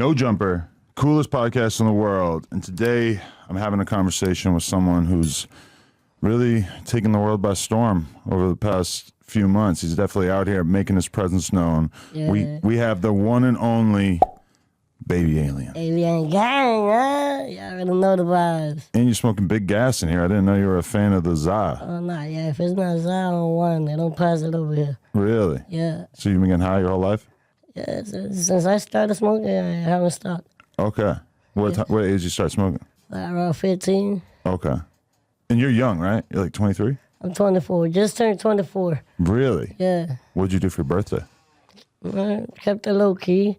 No Jumper, coolest podcast in the world. And today I'm having a conversation with someone who's really taken the world by storm over the past few months. He's definitely out here making his presence known. Yeah. We have the one and only Baby Alien. Alien gang, huh? Y'all already know the vibes. And you're smoking big gas in here. I didn't know you were a fan of the Za. Oh, nah, yeah. If it's not Zion on one, they don't pass it over here. Really? Yeah. So you've been getting high your whole life? Yeah, since I started smoking, I haven't stopped. Okay. What age did you start smoking? Like around 15. Okay. And you're young, right? You're like 23? I'm 24. Just turned 24. Really? Yeah. What'd you do for your birthday? Kept it low key.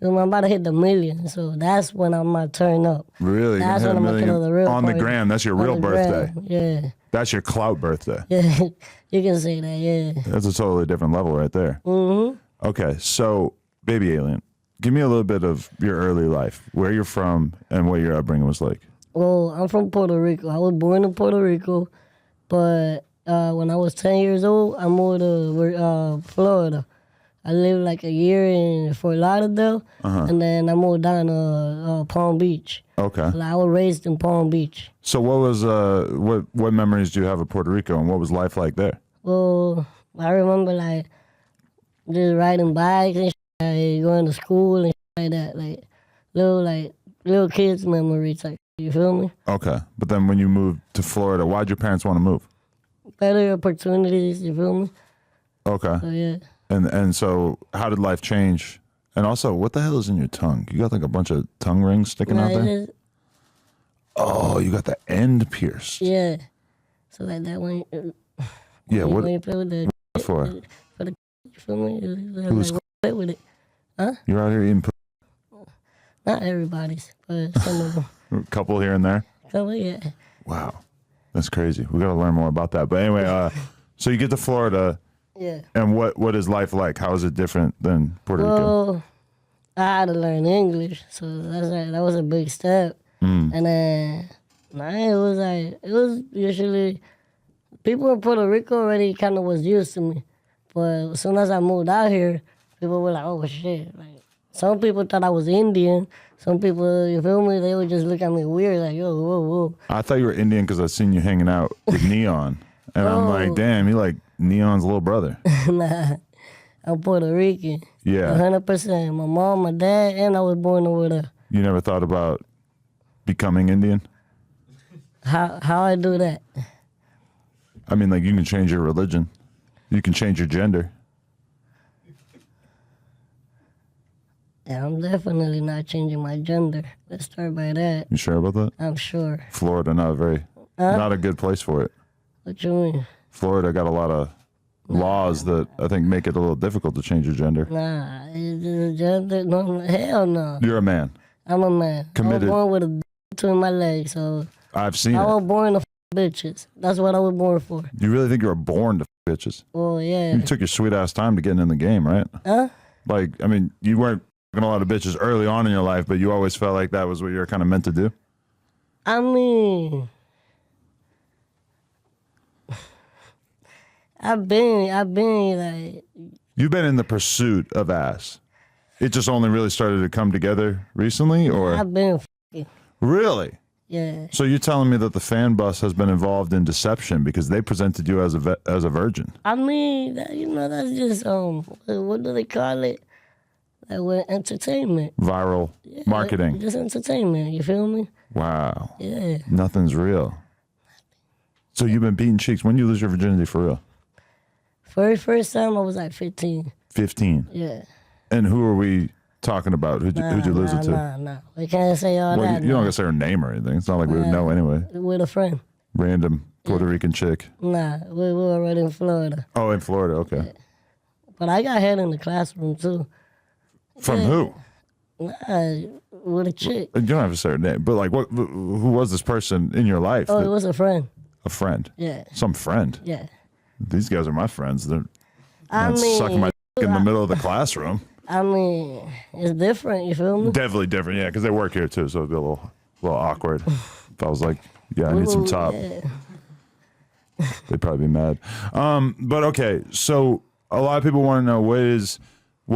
I'm about to hit the million, so that's when I'm going to turn up. Really? That's when I'm going to throw the real on the party. gram. That's your real birthday. Gram. Yeah. That's your clout birthday. Yeah. You can say that, yeah. That's a totally different level right there. Mm-hmm. Okay, so Baby Alien, give me a little bit of your early life, where you're from and what your upbringing was like. Well, I'm from Puerto Rico. I was born in Puerto Rico, but when I was 10 years old, I moved to Florida. I lived like a year in Fort Lauderdale, and then I moved down to Palm Beach. Okay. Like, I was raised in Palm Beach. So what was what memories do you have of Puerto Rico, and what was life like there? Well, I remember like just riding bikes and shit, like, going to school and shit like that, like little kids memories, like, you feel me? Okay, but then when you moved to Florida, why'd your parents want to move? Better opportunities, you feel me? Okay. So yeah. And so how did life change? And also, what the hell is in your tongue? You got like a bunch of tongue rings sticking out there? Oh, you got the end pierced. Yeah. So like that one. Yeah, what when you play with the for? For the, you feel me? Who's play with it? Huh? You're out here eating Not everybody's, but some of them. a couple here and there? Couple, yeah. Wow. That's crazy. We got to learn more about that. But anyway, so you get to Florida. Yeah. And what is life like? How is it different than Puerto Rico? Well, I had to learn English, so that was a big step. And then it was usually people in Puerto Rico already kind of was used to me, but as soon as I moved out here, people were like, "Oh shit!" Like some people thought I was Indian. Some people, you feel me? They would just look at me weird, like, "Yo, whoa, whoa." I thought you were Indian because I seen you hanging out with Neon, and I'm like, damn, you like Neon's little brother. Nah, I'm Puerto Rican. Yeah. 100%. My mom, my dad, and I was born over there. You never thought about becoming Indian? How I do that? I mean, like, you can change your religion. You can change your gender. Yeah, I'm definitely not changing my gender. Let's start by that. You sure about that? I'm sure. Florida, not a good place for it. What you mean? Florida got a lot of laws that I think make it a little difficult to change your gender. Nah, gender, no, hell no. You're a man. I'm a man. Committed. I was born with a between my legs, so I've seen I it. was born to bitches. That's what I was born for. You really think you were born to bitches? Well, yeah. You took your sweet ass time to getting in the game, right? Huh? Like, I mean, you weren't fucking a lot of bitches early on in your life, but you always felt like that was what you were kind of meant to do? I mean, I've been like, You've been in the pursuit of ass. It just only really started to come together recently, or? I've been f***ing. Really? Yeah. So you're telling me that the fan bus has been involved in deception because they presented you as a virgin? I mean, that's just what do they call it? Like with entertainment. Viral marketing. Just entertainment. You feel me? Wow. Yeah. Nothing's real. So you've been beating cheeks. When did you lose your virginity for real? Very first time I was like 15. 15. Yeah. And who are we talking about? Who'd you lose it to? Nah. We can't say all Well, that. you don't gotta say her name or anything. It's not like we would know anyway. With a friend. Random Puerto Rican chick. Nah, we were already in Florida. Oh, in Florida. Okay. Yeah. But I got head in the classroom too. From who? Nah, with a chick. You don't have to say her name, but like, who was this person in your life? Oh, it was a friend. A friend. Yeah. Some friend. Yeah. These guys are my friends. They're I not mean, sucking my dick in the middle of the classroom. I mean, it's different, you feel me? Definitely different, yeah, because they work here too, so it'd be a little awkward. If I was like, yeah, I need some top. Yeah. They'd probably be mad. But okay, so a lot of people want to know what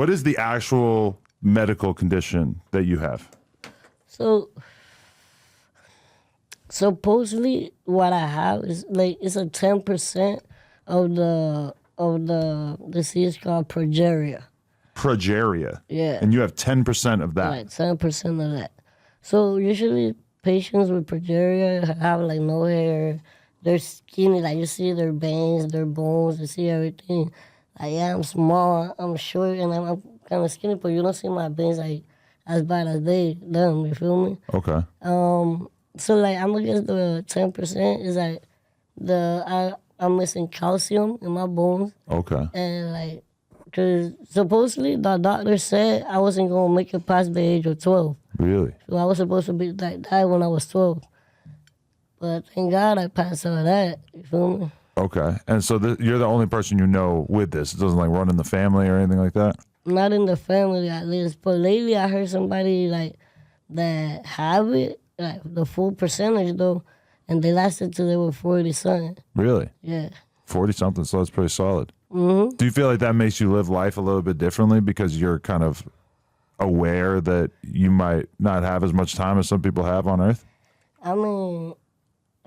is the actual medical condition that you have? So supposedly what I have is like it's a 10% of the disease called progeria. Progeria. Yeah. And you have 10% of that. Like 10% of that. So usually patients with progeria have like no hair. They're skinny, like you see their veins, their bones, you see everything. Like yeah, I'm small, I'm short, and I'm kind of skinny, but you don't see my veins like as bad as them. You feel me? Okay. So like I'm against the 10% is like I'm missing calcium in my bones, Okay. and like because supposedly the doctor said I wasn't gonna make it past the age of 12. Really? So I was supposed to be like die when I was 12. But thank God I passed all that. You feel me? Okay. And so you're the only person you know with this. It doesn't like run in the family or anything like that? Not in the family at least. But lately I heard somebody like that have it, like the full percentage though, and they lasted till they were 40 something. Really? Yeah. 40 something, so that's pretty solid. Mm-hmm. Do you feel like that makes you live life a little bit differently because you're kind of aware that you might not have as much time as some people have on Earth? I mean,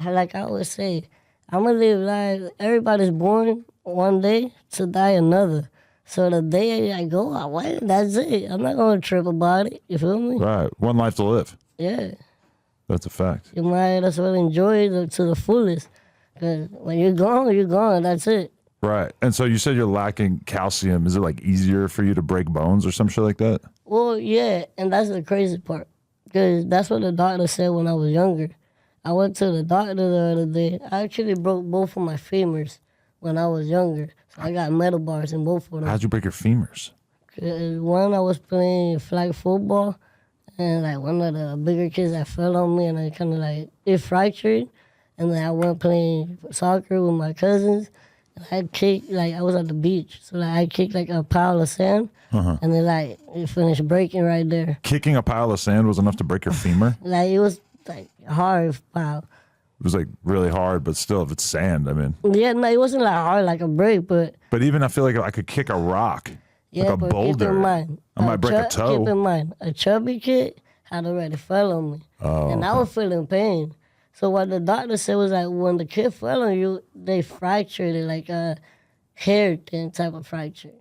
like I always say, I'm gonna live life. Everybody's born one day to die another. So the day I go away, that's it. I'm not gonna trip about it. You feel me? Right. One life to live. Yeah. That's a fact. You might as well enjoy it to the fullest. Because when you're gone, you're gone. That's it. Right. And so you said you're lacking calcium. Is it like easier for you to break bones or some shit like that? Well, yeah, and that's the crazy part. Because that's what the doctor said when I was younger. I went to the doctor the other day. I actually broke both of my femurs when I was younger. So I got metal bars in both of them. How'd you break your femurs? 'Cause one, I was playing flag football, and like one of the bigger kids that fell on me, and I kind of like, it fractured. And then I went playing soccer with my cousins. And I kicked, like I was at the beach. So like I kicked like a pile of sand. And then like it finished breaking right there. Kicking a pile of sand was enough to break your femur? Like it was like hard pile. It was like really hard, but still, if it's sand, I mean. Yeah, no, it wasn't like hard like a break, but But even I feel like I could kick a rock, yeah, like a but boulder. keep in mind, I might break a toe. Keep in mind, a chubby kid had already fell on me, and I was feeling pain. So what the doctor said was like, when the kid fell on you, they fractured it like a hair thin type of fracture.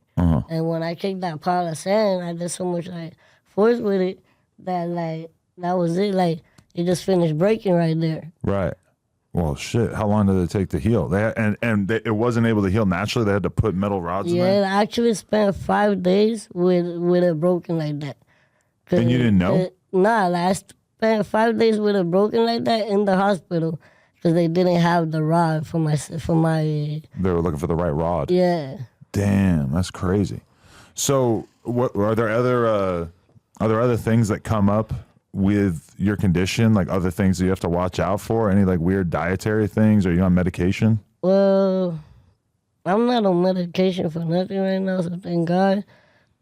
And when I kicked that pile of sand, I did so much like force with it that like that was it. Like it just finished breaking right there. Right. Well, shit. How long did it take to heal? It wasn't able to heal naturally. They had to put metal rods in there. Yeah, I actually spent 5 days with it broken like that. And you didn't know? Nah, like, I spent 5 days with it broken like that in the hospital because they didn't have the rod for my. They were looking for the right rod. Yeah. Damn, that's crazy. So, what are there other things that come up with your condition? Like other things that you have to watch out for? Any like weird dietary things? Are you on medication? Well, I'm not on medication for nothing right now, so thank God.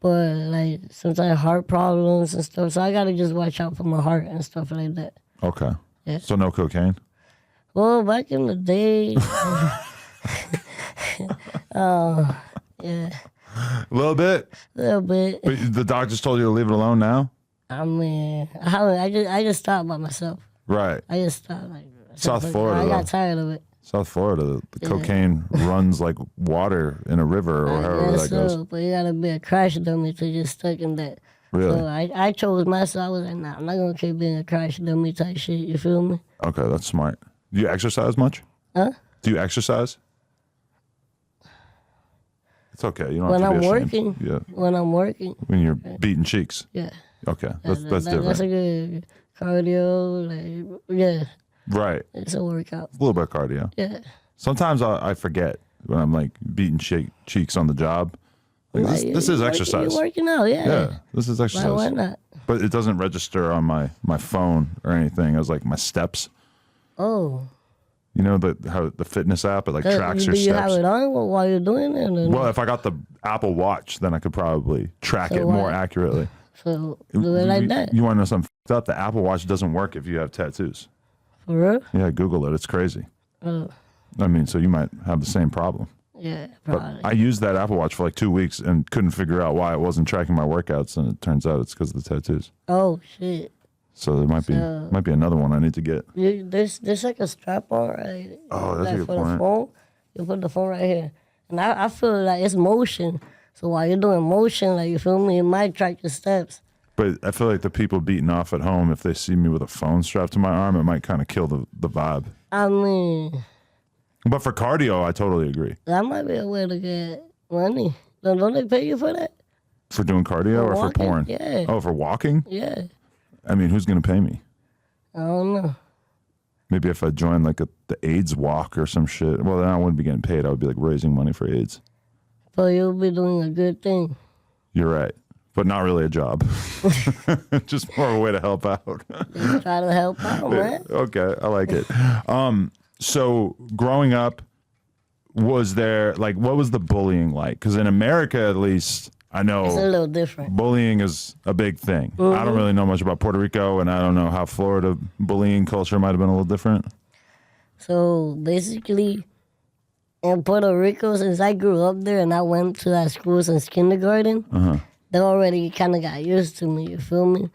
But like sometimes heart problems and stuff, so I gotta just watch out for my heart and stuff like that. Okay. Yeah. So no cocaine? Well, back in the day, yeah, A little bit. a little bit. But the doctors told you to leave it alone now? I mean, I just stopped by myself. Right. I just stopped. Like, South Florida, I got though. tired of it. South Florida, the cocaine runs like water in a river or however that goes. But you gotta be a crash dummy to just stuck in that. Really? So I chose myself. I was like, nah, I'm not gonna keep being a crash dummy type shit. You feel me? Okay, that's smart. Do you exercise much? Huh? Do you exercise? It's okay. You don't When have to I'm be ashamed. working. Yeah. When I'm working. When you're beating cheeks. Yeah. Okay, that's different. That's a good cardio. Like, yeah, Right. it's a workout. A little bit of cardio. Yeah. Sometimes I forget when I'm like beating cheeks on the job. Like Like, this is exercise. You're working out, yeah. Yeah, this is exercise. Why not? But it doesn't register on my phone or anything. I was like my steps. Oh. You know how the fitness app, it like tracks your Do you have steps. it on while you're doing it? Or Well, if I got the Apple Watch, then I could probably track So it more what? accurately. So do it like that. You want to know something fucked up? The Apple Watch doesn't work if you have tattoos. For real? Yeah, Google it. It's crazy. Oh. I mean, so you might have the same problem. Yeah, But probably. I used that Apple Watch for like 2 weeks and couldn't figure out why it wasn't tracking my workouts, and it turns out it's because of the tattoos. Oh shit. So there might be another one I need to get. There's like a strap on, right? Oh, that's a good for the point. phone. You put the phone right here, and I feel like it's motion. So while you're doing motion, like you feel me, it might track your steps. But I feel like the people beating off at home, if they see me with a phone strapped to my arm, it might kind of kill the vibe. I mean, But for cardio, I totally agree. that might be a way to get money. Don't they pay you for that? For doing cardio or for walking? porn? Yeah. Oh, for walking? Yeah. I mean, who's going to pay me? I don't know. Maybe if I joined like the AIDS walk or some shit. Well, then I wouldn't be getting paid. I would be like raising money for AIDS. So you'll be doing a good thing. You're right. But not really a job. Just more of a way to help out. Just try to help out, man. Okay, I like it. So growing up, was there like what was the bullying like? Because in America, at least, I It's a know little different. bullying is a big thing. I don't really know much about Puerto Rico, and I don't know how Florida bullying culture might have been a little different. So basically, in Puerto Rico, since I grew up there and I went to that school since kindergarten, they already kind of got used to me, you feel me?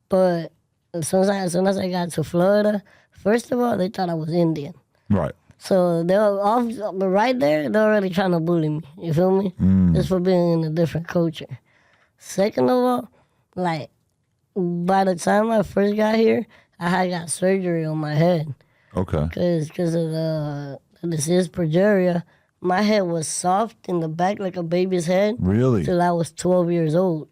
But as soon as I got to Florida, first of all, they thought I was Indian. Right. So they were off, but right there, they're already trying to bully me, you feel me? Just for being in a different culture. Second of all, like, by the time I first got here, I had got surgery on my head. Okay. Because of the disease progeria, my head was soft in the back like a baby's head Really? till I was 12 years old.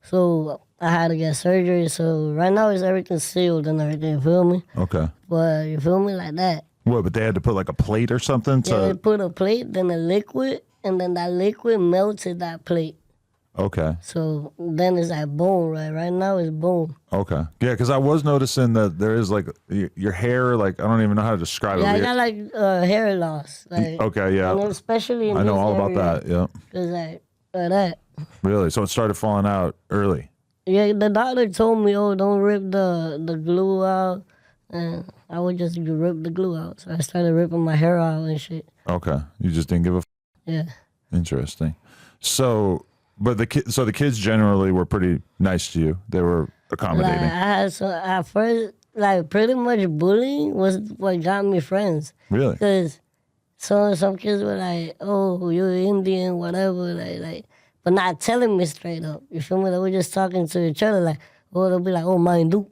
So I had to get surgery. So right now it's everything sealed and everything, you feel me? Okay. But you feel me like that. What? But they had to put like a plate or something Yeah, they to. put a plate, then a liquid, and then that liquid melted that plate. Okay. So then it's like bone, right? Right now it's bone. Okay. Yeah, because I was noticing that there is like your hair, like I don't even know how to describe Yeah, it. I got like hair loss. Like, Okay, yeah. and especially in I know this all about area, that. Yeah. Cause like that. Really? So it started falling out early. Yeah, the doctor told me, oh, don't rip the glue out. And I would just rip the glue out. So I started ripping my hair out and shit. Okay. You just didn't give a. Yeah. Interesting. So, but the kids generally were pretty nice to you. They were Like, accommodating. at first, like, pretty much bullying was what got me friends. Really? Because some kids were like, oh, you're Indian, whatever. Like, but not telling me straight up. You feel me? They were just talking to each other like, or they'll be like, oh, mine do,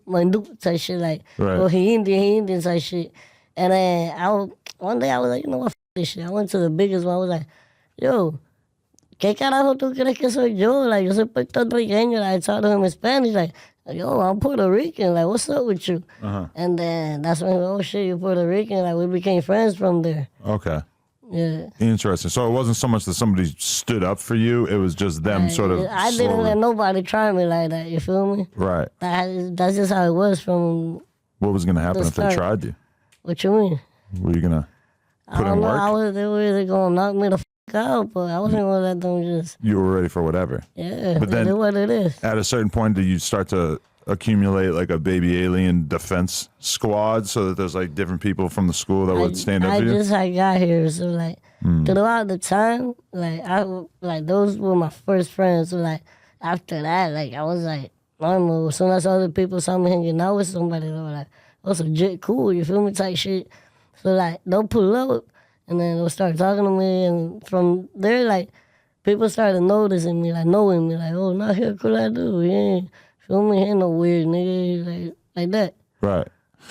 type shit. Like, Right. oh, he Indian type shit. And then one day I was like, you know what, this shit. I went to the biggest one. I was like, yo, ¿qué carajo tú crees que soy yo? Like, yo soy puertorriqueño. Like, I talked to him in Spanish. Like, yo, I'm Puerto Rican. Like, what's up with you? And then that's when, oh, shit, you're Puerto Rican. Like, we became friends from there. Okay. Yeah. Interesting. So it wasn't so much that somebody stood up for you; it was just them sort of. I didn't slowly- let nobody try me like that. You feel me? Right. That's just how it was from. What was going to happen The if they start. tried you? What you mean? Were you going to I put in don't know. work? They were either gonna knock me the out, but I wasn't gonna let them just. You were ready for whatever. Yeah, But it then- is what it is. At a certain point, do you start to accumulate like a baby alien defense squad so that there's like different people from the school that would stand up I for you? just had got here, so like throughout the time, like those were my first friends. So like after that, like I was like normal. As soon as other people saw me hanging out with somebody, they were like, "Oh, so legit cool," you feel me, type shit. So like they'll pull up, and then they'll start talking to me, and from there, like people started noticing me, like knowing me, like, "Oh, not here, cool I do, yeah." Feel me? He ain't no weird nigga like that. Right.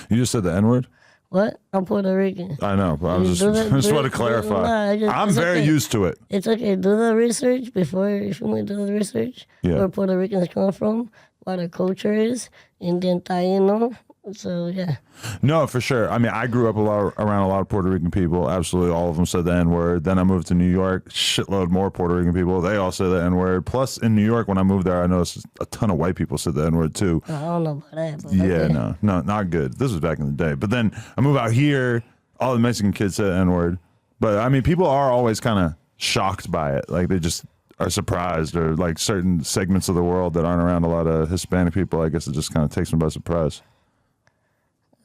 You just said the N word? What? I'm Puerto Rican. I know, but I was Do just, that- just do want it- to clarify. I'm it's very okay. used to it. It's okay. Do the research before you feel me. Do the research Yeah. where Puerto Ricans come from, what their culture is, Indian Taino. So yeah. No, for sure. I mean, I grew up around a lot of Puerto Rican people. Absolutely, all of them said the N word. Then I moved to New York. Shitload more Puerto Rican people. They all said the N word. Plus, in New York, when I moved there, I noticed a ton of white people said the N word too. I don't know about that. But Yeah, okay. no, not good. This was back in the day. But then I move out here. All the Mexican kids said N word. But I mean, people are always kind of shocked by it. Like they just are surprised, or like certain segments of the world that aren't around a lot of Hispanic people. I guess it just kind of takes them by surprise.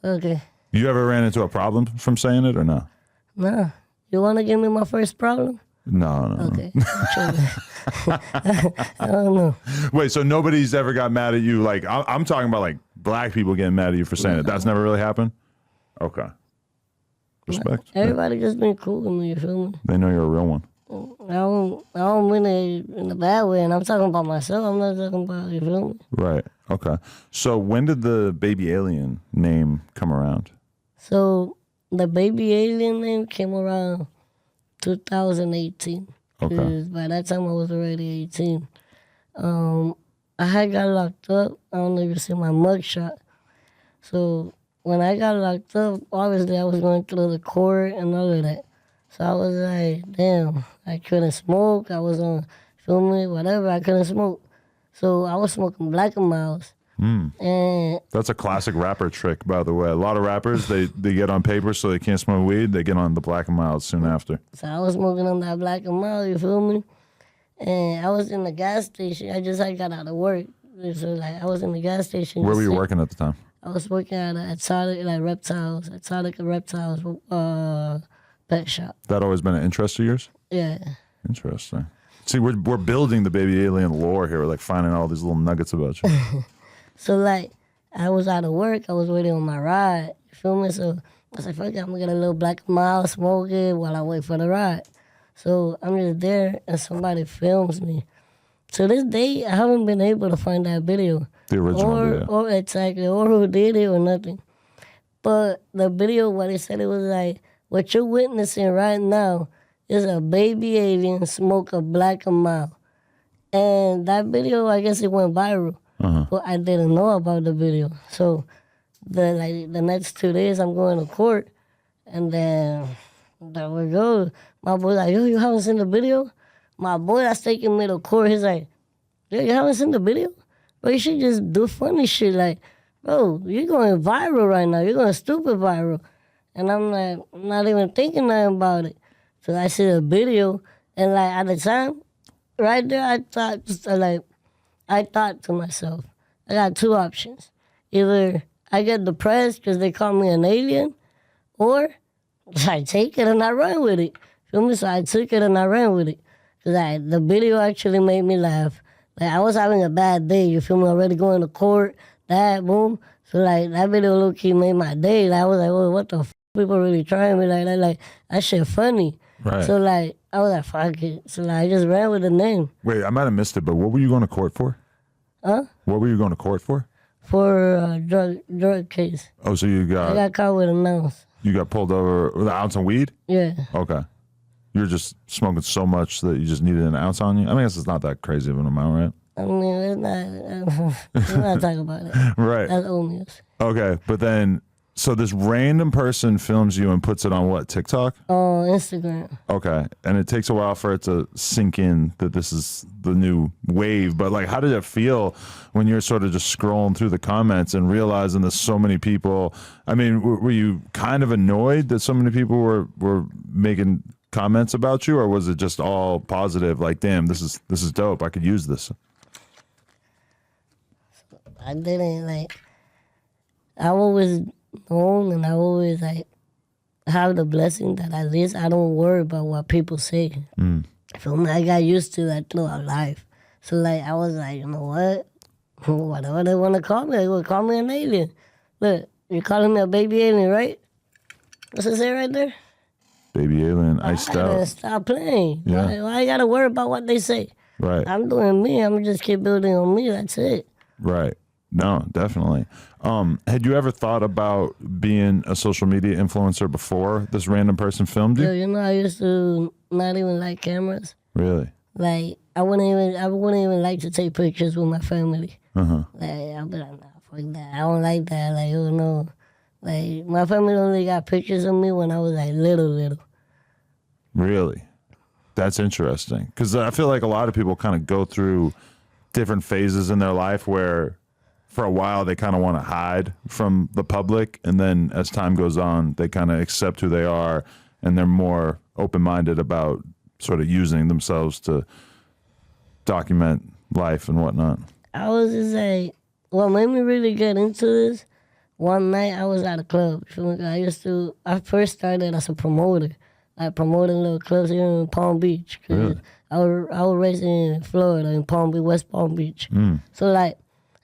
Okay. You ever ran into a problem from saying it or no? No. You want to give me my first problem? No. Okay. I don't know. Wait, so nobody's ever got mad at you? Like, I'm talking about like black people getting mad at you for saying it. That's never really happened? Okay. Respect. Everybody just been cool with me, you feel me? They know you're a real one. I don't mean it in a bad way, and I'm talking about myself. I'm not talking about, you feel me? Right. Okay. So when did the baby alien name come around? So the baby alien name came around 2018. Okay. 'Cause by that time I was already 18. I had got locked up. I don't know if you see my mugshot. So when I got locked up, obviously I was going through the court and all of that. So I was like, damn, I couldn't smoke. I was on, feel me, whatever. I couldn't smoke. So I was smoking Black and Miles. And That's a classic rapper trick, by the way. A lot of rappers, they get on paper so they can't smoke weed. They get on the Black and Mild soon after. so I was smoking on that Black and Miles, you feel me? And I was in the gas station. I got out of work. So like I was in the gas station. Where just were you sitting- working at the time? I was working at Exotic Reptiles pet shop. That always been an interest of yours? Yeah. Interesting. See, we're building the baby alien lore here. We're like finding all these little nuggets about you. So like I was out of work. I was waiting on my ride. You feel me? So I said, fuck it, I'm gonna get a little Black Mile, smoke it while I wait for the ride. So I'm just there and somebody films me. To this day, I haven't been able to find that video. The original video. Or exactly, or who did it or nothing. But the video, what it said, it was like, what you're witnessing right now is a baby alien smoke a Black and Mild. And that video, I guess it went viral. But I didn't know about the video. So the next 2 days, I'm going to court. And then there we go. My boy like, yo, you haven't seen the video? My boy that's taking me to court, he's like, yo, you haven't seen the video? But you should just do funny shit. Like, bro, you're going viral right now. You're going stupid viral. And I'm like, I'm not even thinking nothing about it. So I see the video, and like at the time, right there, I thought to myself, I got two options. Either I get depressed because they call me an alien, or I take it and I run with it. Feel me? So I took it and I ran with it. Because the video actually made me laugh. Like, I was having a bad day, you feel me? Already going to court, that, boom. So, like, that video low-key made my day. Like, I was like, oh, what the f***? People really trying me like that. Like, that shit funny. Right. So, like, I was like, fuck it. So, like, I just ran with the name. Wait, I might have missed it, but what were you going to court for? Huh? What were you going to court for? For a drug case. Oh, so you I got caught with an ounce. you got pulled over with an ounce of weed? Yeah. Okay. You were just smoking so much that you just needed an ounce on you? I mean, I guess it's not that crazy of an amount, right? I mean, it's not, let's not talk about it. Right. That's old news. Okay, but then, so this random person films you and puts it on what, TikTok? On Instagram. Okay, and it takes a while for it to sink in that this is the new wave, but like, how did it feel when you're sort of just scrolling through the comments and realizing that so many people, I mean, were you kind of annoyed that so many people were making comments about you, or was it just all positive, like, damn, this is dope, I could use this? I didn't like. I always known, and I always like have the blessing that at least I don't worry about what people say. Feel me? I got used to that throughout life. So like I was like, you know what? Whatever they want to call me, they will call me an alien. Look, you're calling me a baby alien, right? What's it say right there? Baby alien, iced out. Stop playing. Yeah. Why I gotta worry about what they say? Right. I'm doing me. I'm just keep building on me. That's it. Right. No, definitely. Had you ever thought about being a social media influencer before this random person filmed you? Yo, you know, I used to not even like cameras. Really? Like I wouldn't even like to take pictures with my family. Uh-huh. Like I'll be like, nah, fuck that. I don't like that. Like, oh no. Like my family only got pictures of me when I was like little. Really? That's interesting. Because I feel like a lot of people kind of go through different phases in their life where for a while they kind of want to hide from the public, and then as time goes on, they kind of accept who they are, and they're more open-minded about sort of using themselves to document life and whatnot. I was just like, what made me really get into this, one night I was at a club. I first started as a promoter. like promoting little clubs here in Palm Beach. 'Cause Really? I was raised in Florida, in Palm Beach, West Palm Beach. So like,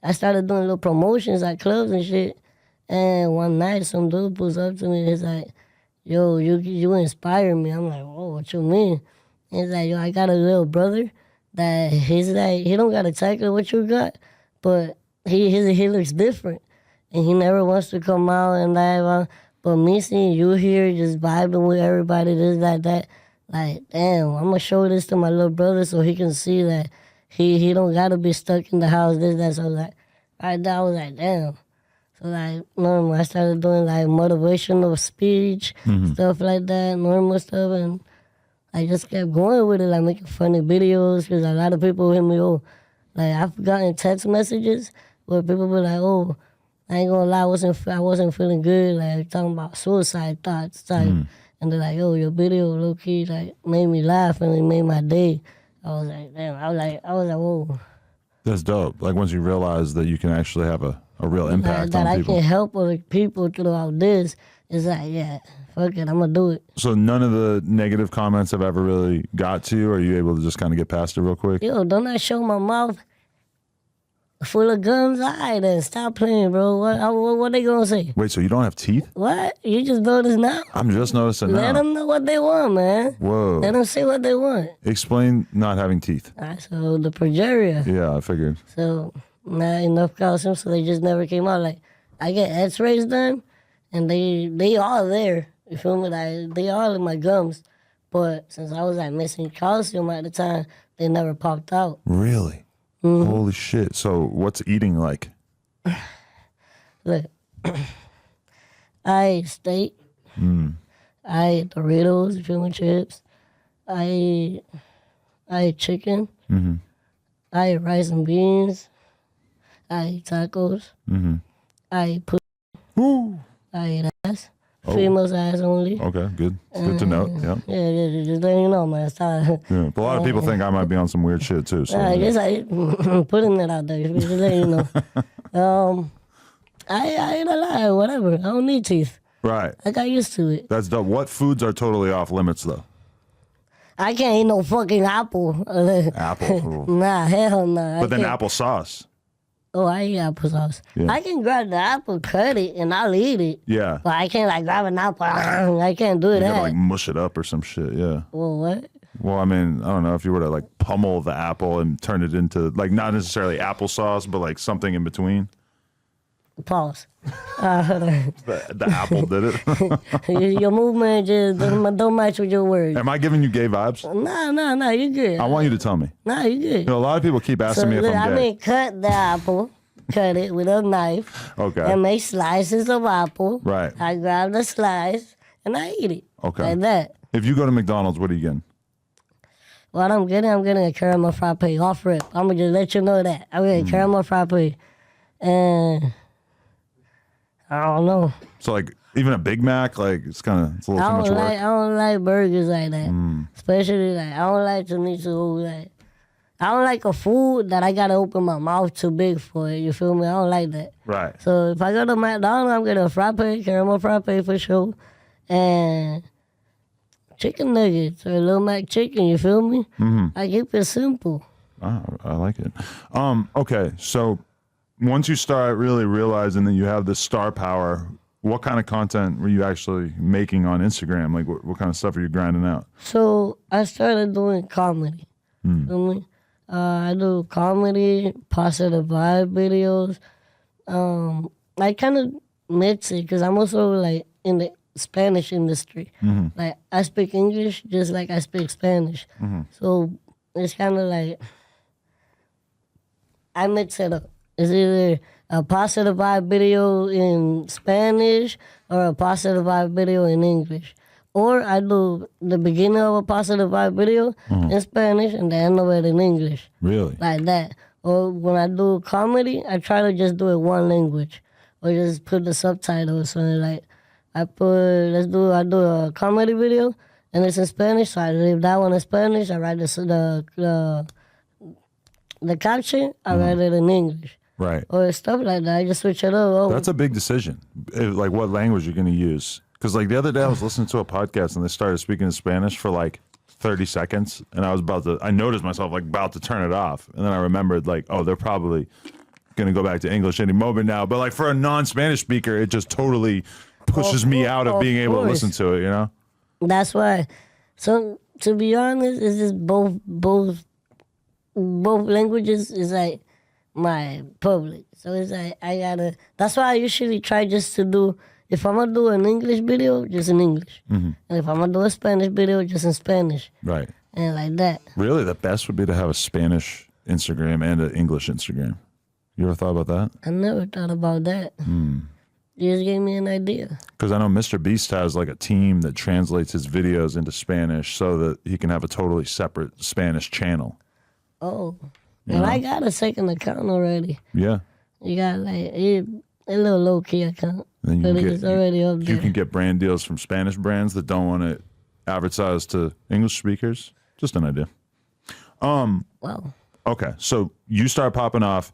I started doing little promotions at clubs and shit. And one night, some dude pulls up to me and he's like, "Yo, you inspire me." I'm like, "Whoa, what you mean?" And he's like, "Yo, I got a little brother that he's like, he don't got exactly what you got, but he looks different, and he never wants to come out and live. But me seeing you here, just vibing with everybody, this, that, like, damn, I'm gonna show this to my little brother so he can see that he don't gotta be stuck in the house, this, that." So like, right there, I was like, damn. So like, normal, I started doing like motivational speech, stuff like that, normal stuff, and I just kept going with it, like making funny videos, because a lot of people hit me, oh, like I've gotten text messages where people be like, "Oh, I ain't gonna lie, I wasn't feeling good," like talking about suicide thoughts, type, and they're like, "Oh, your video low key like made me laugh and it made my day." I was like, damn, I was like, whoa. That's dope. Like once you realize that you can actually have a real impact That on I people. can help other people throughout this. It's like, yeah, fuck it, I'm gonna do it. So none of the negative comments have ever really got to you? Or are you able to just kind of get past it real quick? Yo, don't I show my mouth full of gums? All right, then stop playing, bro. What they gonna say? Wait, so you don't have teeth? What? You just noticed now? I'm just noticing Let now. them know what they want, man. Whoa. Let them say what they want. Explain not having teeth. All right, so the progeria. Yeah, I figured. So not enough calcium, so they just never came out. Like I get X-rays done, and they all there. You feel me? Like they all in my gums, but since I was like missing calcium at the time, they never popped out. Really? Holy shit. So what's eating like? Look, I ate steak. I ate Doritos, chicken chips. I ate chicken. I ate rice and beans. I ate tacos. I ate pussy. Woo. I ate ass. Females ass only. Okay, good. It's good to know. Yeah. Yeah, just letting you know, man. Stop. Yeah. But a lot of people think I might be on some weird shit too. So I guess I putting it out there. Just letting you know. I ate a lot. Whatever. I don't need teeth. right. I got used to it. That's dope. What foods are totally off limits though? I can't eat no fucking apple. Apple. Nah, hell nah. But then applesauce. Oh, I eat applesauce. Yeah. I can grab the apple, cut it, and I'll eat it. Yeah. But I can't like grab an apple. I can't do You that. gotta like mush it up or some shit. Yeah. Well, what? Well, I mean, I don't know if you were to like pummel the apple and turn it into like not necessarily applesauce, but like something in between. Pause. The apple did it. Your movement just don't match with your words. Am I giving you gay vibes? Nah, you good. I want you to tell me. Nah, you good. You know, a lot of people keep asking me if look, I'm I gay. mean, cut the apple, cut it with a knife, Okay. and make slices of apple. Right. I grab the slice and I eat it. Okay. Like that. If you go to McDonald's, what are you getting? What I'm getting a caramel frappe off rip. I'm gonna just let you know that. I'm getting caramel frappe, and I don't know. So like even a Big Mac, like it's a little too much work. I don't like burgers like that. Especially like I don't like to need to like. I don't like a food that I gotta open my mouth too big for it. You feel me? I don't like that. Right. So if I go to McDonald's, I'm getting a frappe, caramel frappe for sure, and chicken nuggets or Little Mac chicken. You feel me? I keep it simple. Oh, I like it. Okay, so once you start really realizing that you have this star power, what kind of content were you actually making on Instagram? Like what kind of stuff are you grinding out? So I started doing comedy. Feel me? I do comedy, positive vibe videos. I kind of mix it because I'm also like in the Spanish industry. Like I speak English just like I speak Spanish. So it's kind of like I mix it up. It's either a positive vibe video in Spanish or a positive vibe video in English. Or I do the beginning of a positive vibe video in Spanish and the end of it in English. Really? Like that. Or when I do comedy, I try to just do it one language. Or just put the subtitles. So like I do a comedy video and it's in Spanish, so I leave that one in Spanish. I write the caption, I write it in English. Right. Or stuff like that. I just switch it up. That's a big decision. Like what language you're going to use. Because like the other day I was listening to a podcast and they started speaking in Spanish for like 30 seconds and I noticed myself like about to turn it off. And then I remembered like, oh, they're probably going to go back to English any moment now. But like for a non-Spanish speaker, it just totally pushes me out of being able to listen to it, you know? That's why. So to be honest, it's just both languages is like my public. So it's like that's why I usually try just to do, if I'm gonna do an English video, just in English. And if I'm gonna do a Spanish video, just in Spanish. Right. And like that. Really, the best would be to have a Spanish Instagram and an English Instagram. You ever thought about that? I never thought about that. You just gave me an idea. Because I know Mr. Beast has like a team that translates his videos into Spanish so that he can have a totally separate Spanish channel. Oh. And I got a second account already. Yeah. You got like a little low-key account. Then But it's already up there. You can get brand deals from Spanish brands that don't want to advertise to English speakers. Just an idea. Wow. Okay, so you start popping off.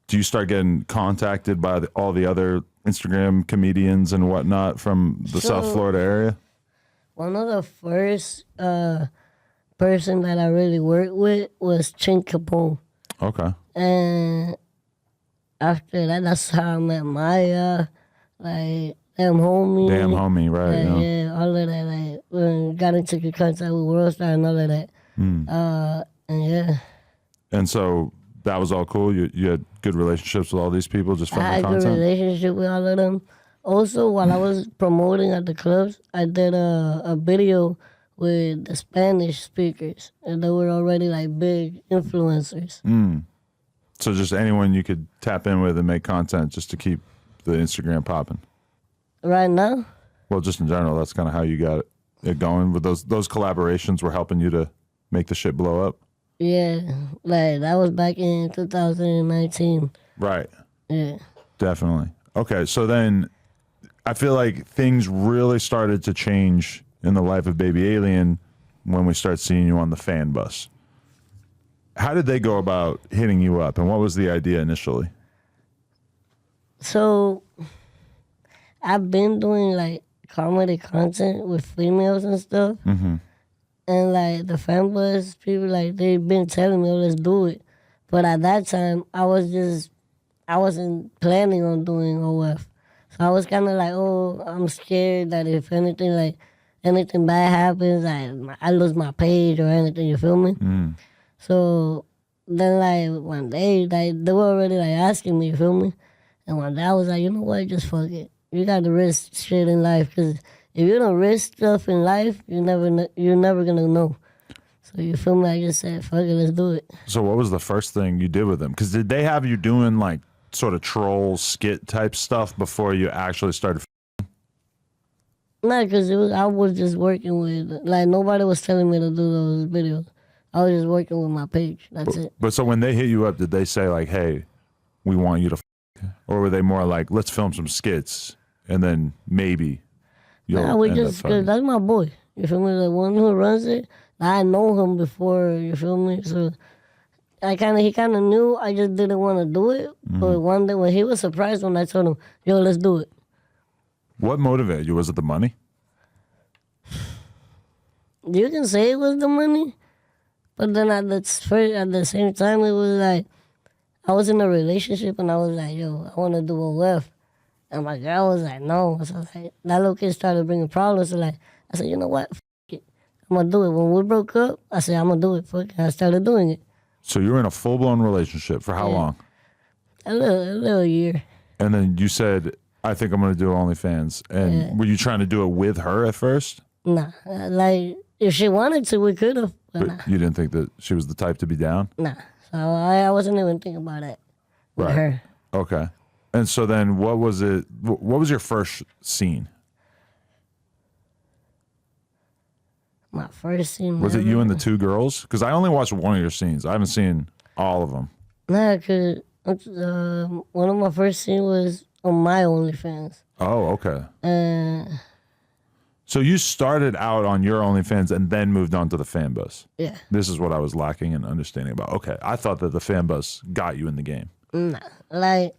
Do you start getting contacted by all the other Instagram comedians and whatnot from the South Florida area? One of the first person that I really worked with was Chin Capone. Okay. And after that, that's how I met Maya, like Damn Homie. Damn Homie, right. Yeah, all of that. Like, when got into contact with Worldstar and all of that. And yeah. And so that was all cool? You had good relationships with all these people just from I the had a good content? relationship with all of them. Also, while I was promoting at the clubs, I did a video with the Spanish speakers, and they were already like big influencers. So just anyone you could tap in with and make content just to keep the Instagram popping? Right now? Well, just in general, that's kind of how you got it going. With those collaborations were helping you to make the shit blow up? Yeah, like that was back in 2019. Right. Yeah. Definitely. Okay, so then I feel like things really started to change in the life of Baby Alien when we start seeing you on the fan bus. How did they go about hitting you up, and what was the idea initially? So I've been doing like comedy content with females and stuff. And like the fan bus people, like they've been telling me, oh, let's do it. But at that time, I wasn't planning on doing OF. So I was kind of like, oh, I'm scared that if anything bad happens, I lose my page or anything, you feel me? So then like one day, like, they were already like asking me, you feel me? And one day I was like, you know what, just fuck it. You got to risk shit in life, because if you don't risk stuff in life, you're never gonna know. So you feel me? I just said, fuck it, let's do it. So what was the first thing you did with them? Because did they have you doing like sort of troll skit type stuff before you actually started? Nah, because I was just working with, like, nobody was telling me to do those videos. I was just working with my page. That's it. But so when they hit you up, did they say like, hey, we want you to or were they more like, let's film some skits and then maybe you'll Nah, we end up just, fucking? cause that's my boy. You feel me? The one who runs it, I know him before, you feel me? So he kind of knew I just didn't want to do it. But one day when he was surprised when I told him, yo, let's do it. What motivated you? Was it the money? You can say it was the money, but then at the same time, it was like, I was in a relationship and I was like, yo, I want to do a OF. And my girl was like, no. So I was like, that little kid started bringing problems. So like, I said, you know what? F it. I'm going to do it. When we broke up, I said, I'm going to do it. Fuck it. I started doing it. So you were in a full-blown relationship for how long? A little year. And then you said, I think I'm going to do OnlyFans. And were you trying to do it with her at first? Nah. Like, if she wanted to, we could have. But nah. You didn't think that she was the type to be down? Nah. So I wasn't even thinking about it with her. Okay. And so then what was it? What was your first scene? My first scene. Was it you and the two girls? Because I only watched one of your scenes. I haven't seen all of them. Nah, because one of my first scenes was on my OnlyFans. Oh, okay. So you started out on your OnlyFans and then moved on to the fan bus. Yeah. This is what I was lacking in understanding about. Okay, I thought that the fan bus got you in the game. Nah, like,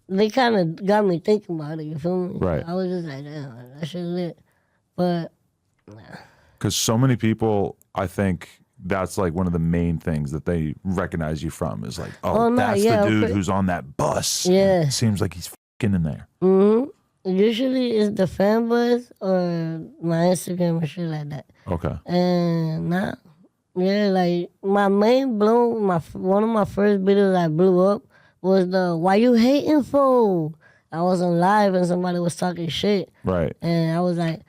they kind of got me thinking about it. You feel me? Right. I was just like, damn, that shit lit. But Because so many people, I think that's like one of the main things that they recognize you from is like, oh, no, that's yeah, the dude okay. who's on that bus. Yeah. It seems like he's fucking in there. Usually it's the fan buzz or my Instagram or shit like that. Okay. And now, yeah, like my main one of my first videos I blew up was the "Why you hating for?" I was on live and somebody was talking shit, Right. and I was like,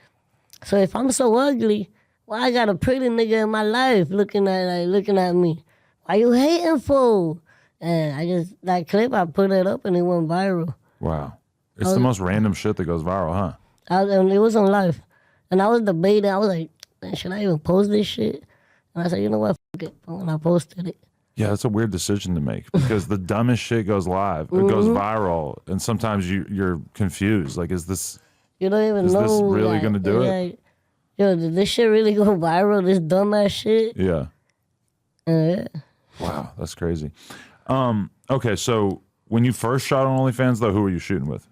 so if I'm so ugly, why I got a pretty nigga in my life looking at me? Why you hating for? And I just that clip I put it up and it went viral. Wow. It's the most random shit that goes viral, huh? And it was on live, and I was debating. I was like, man, should I even post this shit? And I said, you know what, fuck it. And I posted it. Yeah, that's a weird decision to make because the dumbest shit goes live. It goes viral, and sometimes you're confused. Like, is this You don't even know. this really like, gonna do it? like, yo, did this shit really go viral? This dumbass shit? Yeah. Yeah. Wow, that's crazy. Okay, so when you first shot on OnlyFans, though, who were you shooting with?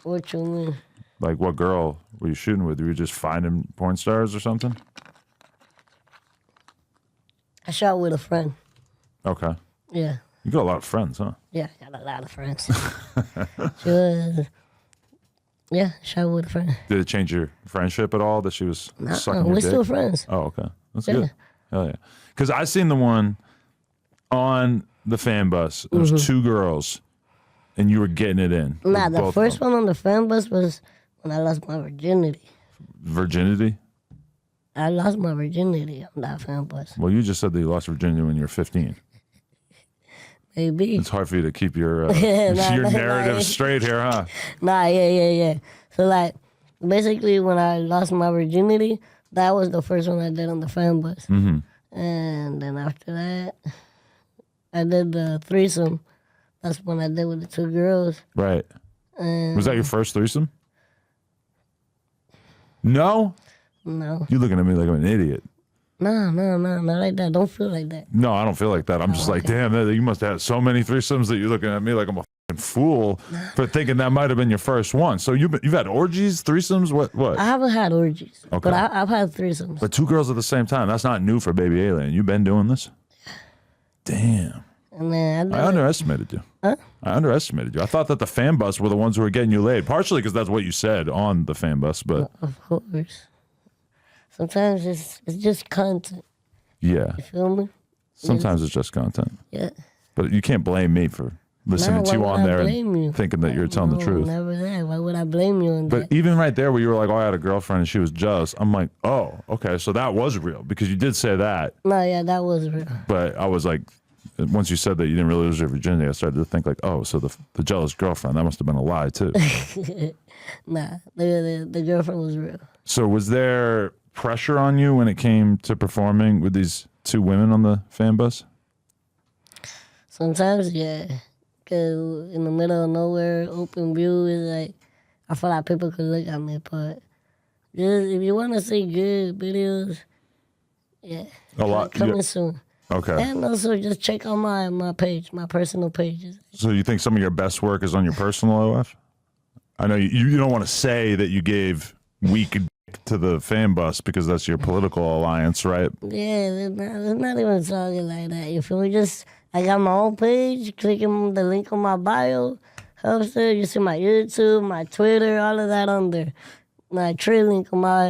What you mean? Like, what girl were you shooting with? Were you just finding porn stars or something? I shot with a friend. Okay. Yeah. You got a lot of friends, huh? Yeah, I got a lot of friends. She was, yeah, shot with a friend. Did it change your friendship at all that she was sucking your We're dick? still friends. Oh, okay. That's Yeah. good. Hell yeah. Because I seen the one on the fan bus. There was two girls, and you were getting it in. Nah, with the both of first them. one on the fan bus was when I lost my virginity. Virginity? I lost my virginity on that fan bus. Well, you just said that you lost virginity when you were 15. Maybe. It's hard for you to keep your Nah, your nah, narrative nah. straight here, huh? Nah, yeah. So like, basically, when I lost my virginity, that was the first one I did on the fan bus. And then after that, I did the threesome. That's when I did with the two girls. Right. And Was that your first threesome? No? no, You looking at me like I'm an idiot. no, not like that. Don't feel like that. No, I don't feel like that. I'm just like, damn, you must have had so many threesomes that you're looking at me like I'm a fucking fool for thinking that might have been your first one. So you've had orgies, threesomes, what? I haven't had orgies, Okay. but I've had threesomes. But two girls at the same time. That's not new for Baby Alien. You've been doing this? Damn. And then I underestimated you. Huh? I underestimated you. I thought that the fan bus were the ones who were getting you laid. Partially because that's what you said on the fan bus, but Of course. Sometimes it's just content. yeah. You feel me? Sometimes it's just content. Yeah. But you can't blame me for listening to you why on would I there blame and you? thinking that you're telling the No, truth. Never that. Why would I blame you on But that? even right there where you were like, oh, I had a girlfriend and she was jealous, I'm like, oh, okay, so that was real because you did say that. No, yeah, that was real. But I was like, once you said that you didn't really lose your virginity, I started to think like, oh, so the jealous girlfriend, that must have been a lie too. Nah, the girlfriend was real. So was there pressure on you when it came to performing with these two women on the fan bus? Sometimes, yeah. Because in the middle of nowhere, open view is like, I feel like people could look at me. But just, if you want to see good videos, yeah. A lot. Coming Yeah. soon. Okay. And also just check out my page, my personal pages. So you think some of your best work is on your personal OF? I know you don't want to say that you gave weak dick to the fan bus because that's your political alliance, right? Yeah, it's not even talking like that. You feel me? Just, I got my own page, clicking the link on my bio, helps there. You see my YouTube, my Twitter, all of that on there. My tree link on my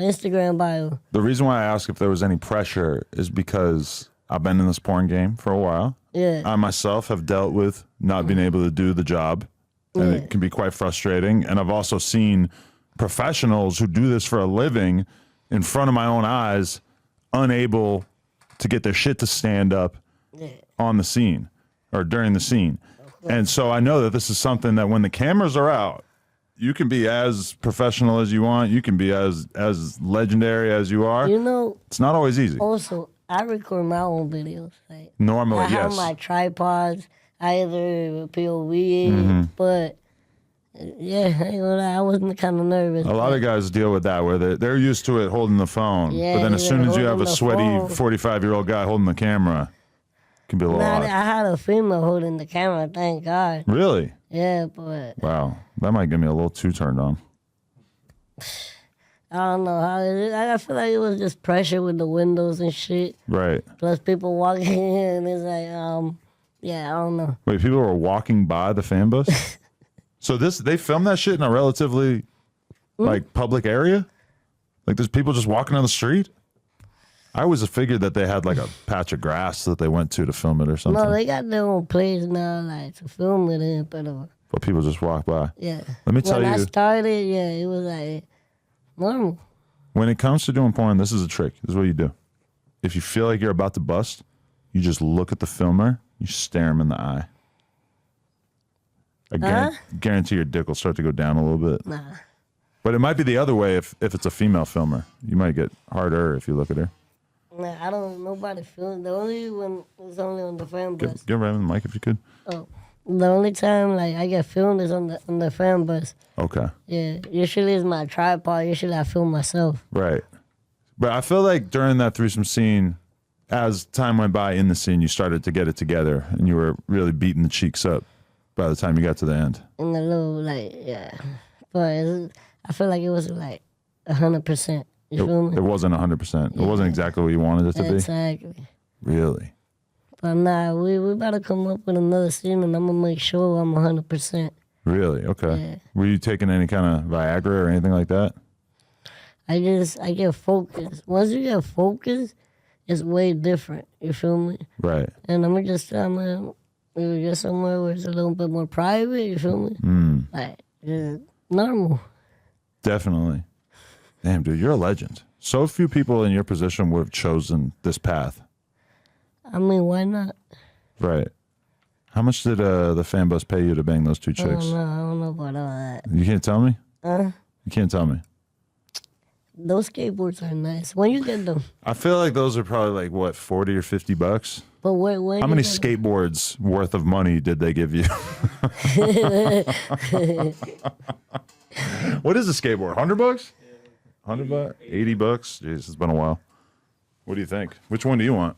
Instagram bio. The reason why I ask if there was any pressure is because I've been in this porn game for a while. Yeah. I myself have dealt with not being able to do the job, and it can be quite frustrating. And I've also seen professionals who do this for a living in front of my own eyes, unable to get their shit to stand up on the scene or during the scene. And so I know that this is something that when the cameras are out, you can be as professional as you want. You can be as legendary as you are. You know, It's not always easy. also, I record my own videos. Like, Normally, I have yes. my tripods, either POV, Mm-hmm. but yeah, I ain't gonna lie, I was kind of nervous. A lot of guys deal with that where they're used to it holding the phone. Yeah, but then as yeah, soon as you have holding a the sweaty phone. 45-year-old guy holding the camera, Can be a little Nah, odd. I had a female holding the camera, thank God. Really? Yeah, but Wow. That might get me a little too turned on. I don't know how it is. I feel like it was just pressure with the windows and shit. Right. Plus people walking in and it's like, yeah, I don't know. Wait, people were walking by the fan bus? So they filmed that shit in a relatively like public area? Like there's people just walking on the street? I always figured that they had like a patch of grass that they went to film it or something. No, they got their own place now, like to film it in, But people just walk by. yeah. Let me tell when I you, started, yeah, it was like normal. when it comes to doing porn, this is a trick. This is what you do. If you feel like you're about to bust, you just look at the filmer, you stare him in the eye. I guarantee your dick will start to go down a little bit. Nah. But it might be the other way if it's a female filmer. You might get harder if you look at her. Nah, I don't. Nobody film. The only one is only on the fan bus. Give Raymond the mic if you could. Oh, the only time like I get filmed is on the fan bus. Okay. Yeah, usually it's my tripod. Usually I film myself. Right. But I feel like during that threesome scene, as time went by in the scene, you started to get it together and you were really beating the cheeks up by the time you got to the end. In the little but I feel like it was like 100%. You feel me? It wasn't 100%. It wasn't exactly what you wanted it to be. Exactly. Really? But nah, we about to come up with another scene, and I'm gonna make sure I'm 100%. Really? Okay. Yeah. Were you taking any kind of Viagra or anything like that? I get focused. Once you get focused, it's way different. You feel me? Right. And I'm just trying to get somewhere where it's a little bit more private. You feel me? Like just normal. Definitely. Damn, dude, you're a legend. So few people in your position would have chosen this path. I mean, why not? Right. How much did the fan bus pay you to bang those two chicks? I don't know about all that. You can't tell me? You can't tell me. Those skateboards are nice. When you get them. I feel like those are probably like, what, 40 or 50 bucks? But when How many skateboards worth of money did they give you? What is a skateboard? 100 bucks? 100 bucks? 80 bucks? Jeez, it's been a while. What do you think? Which one do you want?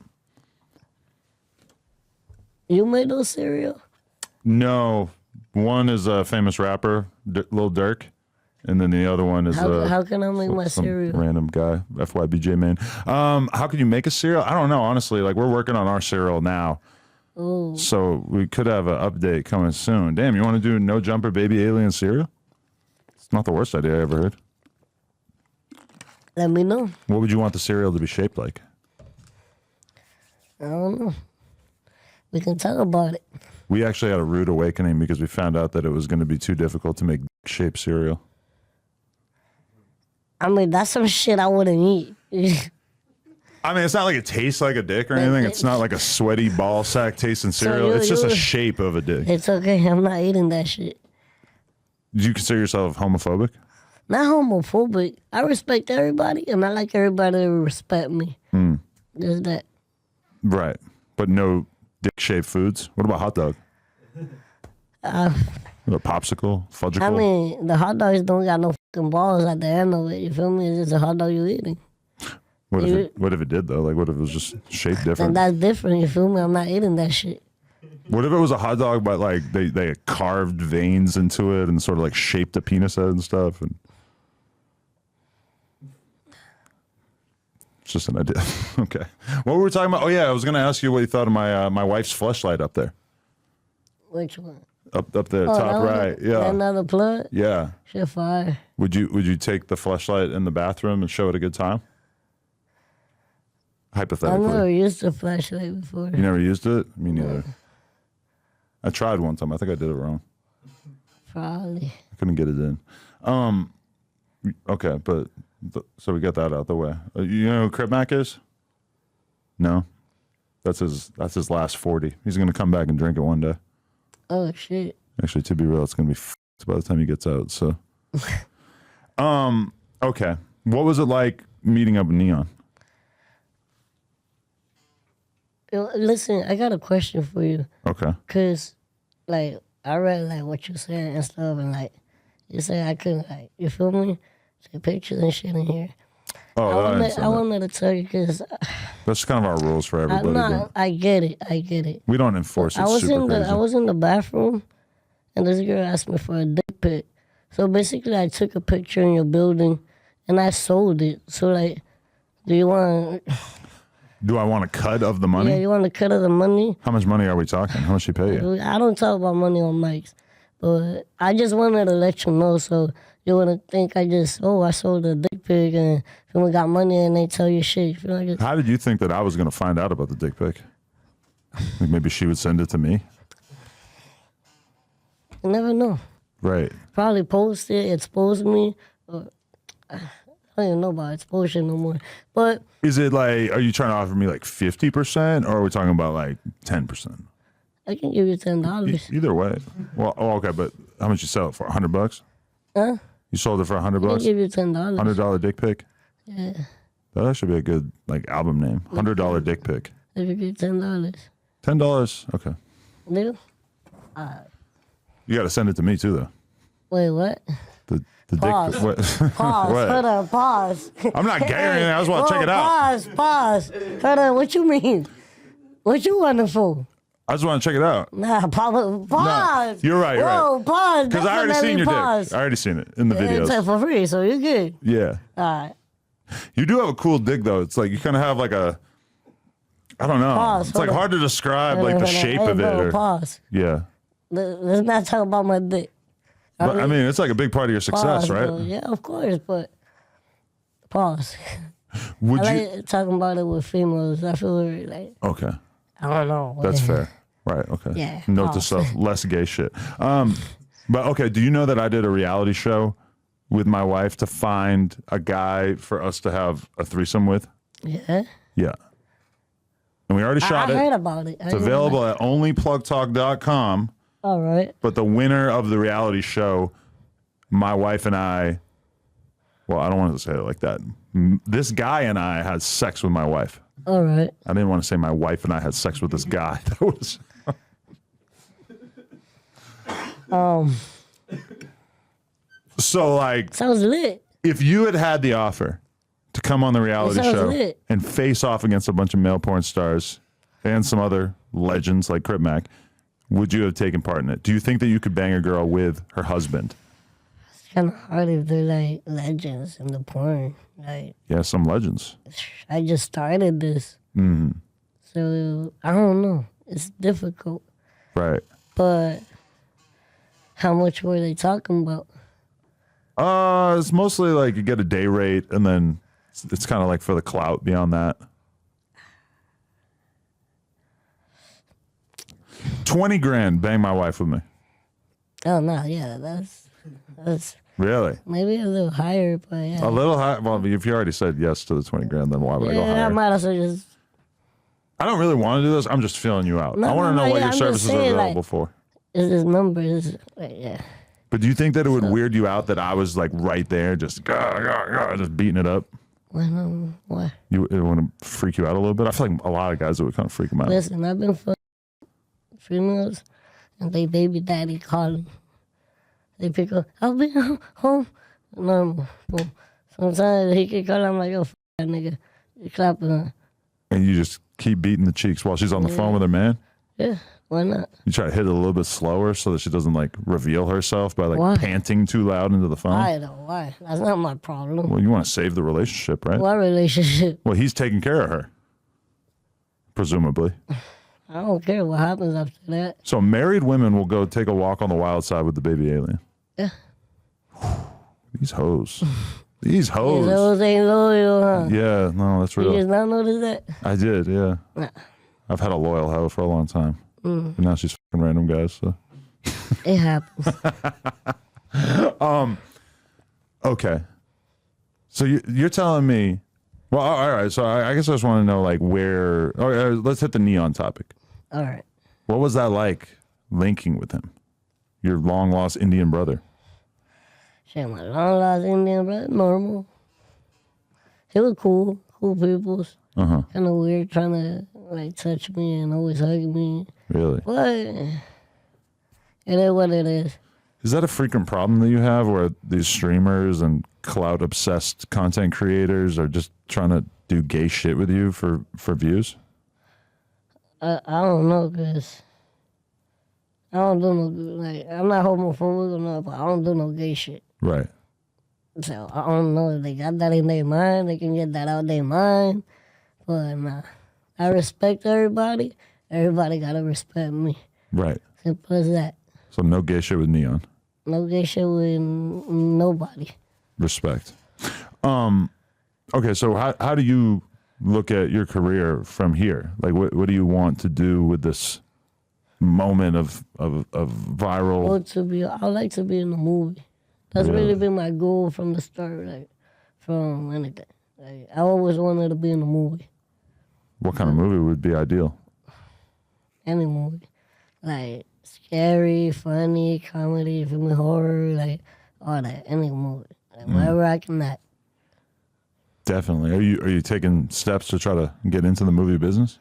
You made those cereal? No. One is a famous rapper, Lil Durk. And then the other one is How can I make my some cereal? random guy, FYBJ man. How can you make a cereal? I don't know, honestly. Like, we're working on our cereal now. Oh, So we could have an update coming soon. Damn, you want to do no jumper baby alien cereal? It's not the worst idea I ever heard. let me know. What would you want the cereal to be shaped like? I don't know. We can talk about it. We actually had a rude awakening because we found out that it was going to be too difficult to make shaped cereal. I mean, that's some shit I wouldn't eat. I mean, it's not like it tastes like a dick or anything. It's not like a sweaty ball sack tasting cereal. It's just a shape of a dick. It's okay. I'm not eating that shit. Do you consider yourself homophobic? Not homophobic. I respect everybody, and I like everybody to respect me. Just that. Right. But no dick-shaped foods? What about hot dog? A popsicle? Fudgicle? I mean, the hot dogs don't got no fucking balls at the end of it. You feel me? It's just a hot dog you eating. What if it did, though? Like, what if it was just shaped And different? that's different. You feel me? I'm not eating that shit. What if it was a hot dog, but like they carved veins into it and sort of like shaped a penis head and stuff? And it's just an idea. Okay. What were we talking about? Oh yeah, I was gonna ask you what you thought of my wife's fleshlight up there. Which one? Up there, top right. Yeah. Another plug? Yeah. Shit fire. Would you take the fleshlight in the bathroom and show it a good time? I Hypothetically. never used a flashlight before. You never used it? Me neither. I tried one time. I think I did it wrong. Probably. I couldn't get it in. Okay, but so we got that out the way. You know who Crip Mac is? No, that's his last 40. He's gonna come back and drink it one day. Oh shit. Actually, to be real, it's gonna be by the time he gets out. So, okay. What was it like meeting up with Neon? Listen, I got a question for you. Okay. Cause, like, I read like what you said and stuff, and like, you say I couldn't, like, you feel me? Take pictures and shit in here. Oh, I wanted to tell you, cause That's kind of our rules for everybody. But I get it. we don't enforce it. I was super crazy. I was in the bathroom, and this girl asked me for a dick pic. So basically, I took a picture in your building, and I sold it. So like, do you want? Do I want a cut of the money? Yeah, you want a cut of the money? How much money are we talking? How much she pay you? I don't talk about money on mics, but I just wanted to let you know so you wouldn't think I sold a dick pic and someone got money and they tell you shit. You feel like it's, How did you think that I was going to find out about the dick pic? Like maybe she would send it to me? you never know. Right. Probably post it, expose me. Or, I don't even know about exposure no more. But Is it like, are you trying to offer me like 50% or are we talking about like 10%? I can give you $10. Either way. Well, okay, but how much you sell it for? $100? Huh? You sold it for $100? I can give you $10. $100 dick pic? Yeah. That should be a good like album name. $100 dick pic. I can give you $10. $10? Okay. Deal? You got to send it to me too, though. Wait, what? The Pause. dick pic. Pause. What? Hold on. Pause. I'm not gay or anything. I just want to check it out. Pause. Hold on. What you mean? What you want it for? I just want to check it out. Nah, pause. You're right. Whoa, pause. Because I already seen your dick. I already seen it in the It's videos. for free, so you're good. Yeah. All right. You do have a cool dick, though. It's like you kind of have like a, I don't know. Pause, It's like hold on. hard to describe like the Hold on. shape Hey, of it. bro, Or, pause. yeah. Let's not talk about my dick. But I mean, it's like a big part of your success, Pause, right? bro. Yeah, of course, but pause. Would I you? like talking about it with females. I feel very like, Okay. I don't know. That's fair. Right. Okay. Yeah, Note to pause. self: less gay shit. But okay. Do you know that I did a reality show with my wife to find a guy for us to have a threesome with? Yeah. Yeah. And we already shot I it. heard about it. It's available at onlyplugtalk.com. All right. But the winner of the reality show, my wife and I, well, I don't want to say it like that. This guy and I had sex with my wife. All right. I didn't want to say my wife and I had sex with this guy. That was. So, like, Sounds lit. if you had had the offer to come on the reality It sounds show lit. and face off against a bunch of male porn stars and some other legends like Crip Mac, would you have taken part in it? Do you think that you could bang a girl with her husband? It's kind of hard if they're like legends in the porn. Like, Yeah, some legends. I just started this. So, I don't know. It's difficult. Right. But how much were they talking about? It's mostly like you get a day rate and then it's kind of like for the clout beyond that. 20 grand, bang my wife with me. Oh, no. Yeah, that's Really? maybe a little higher, but yeah. A little high. Well, if you already said yes to the 20 grand, then why would I go Yeah, I higher? might as well just. I don't really want to do this. I'm just feeling you out. No, I want to no, know no, what yeah, your I'm just services are saying, available like- for. Is this number? Yeah. But do you think that it would weird you out that I was like right there, just just beating it up? Why? It would freak you out a little bit? I feel like a lot of guys it would kind of freak them out. Listen, I've been fucking females, and they baby daddy calling. They pick up. I'll be home. Normal. Boom. Sometimes he can call. I'm like, yo, that nigga. You clapping her. And you just keep beating the cheeks while she's on the phone with her man? Yeah. Why not? You try to hit it a little bit slower so that she doesn't like reveal herself by like Why? panting too loud into the phone? Why though? Why? That's not my problem. Well, you want to save the relationship, right? What relationship? Well, he's taking care of her. Presumably. I don't care what happens after that. So married women will go take a walk on the wild side with the baby alien. Yeah. These hoes. These hoes. Those ain't loyal, huh? Yeah, no, that's You real. just not notice that? I did, yeah. Nah. I've had a loyal hoe for a long time. And now she's fucking random guys, so. It happens. Okay. So you're telling me, well, all right, so I guess I just want to know, like, where, let's hit the neon topic. All right. What was that like, linking with him? Your long-lost Indian brother? Shit, my long lost Indian brother, normal. He was cool peoples. Uh-huh. Kind of weird trying to, like, touch me and always hug me. Really? But it is what it is. Is that a frequent problem that you have where these streamers and clout-obsessed content creators are just trying to do gay shit with you for views? I don't know, cause I don't do no like I'm not homophobic or nothing, but I don't do no gay shit. Right. So I don't know if they got that in their mind. They can get that out their mind, but nah. I respect everybody. Everybody gotta respect me. Right. Simple as that. So no gay shit with Neon. No gay shit with nobody. Respect. Okay, so how do you look at your career from here? Like, what do you want to do with this moment of viral? I like to be in a movie. That's really been my goal from the start, like from anything. Like I always wanted to be in a movie. What kind of movie would be ideal? Any movie. Like scary, funny, comedy, film, horror, like all that. Any movie. Like wherever I can act. Definitely. Are you taking steps to try to get into the movie business?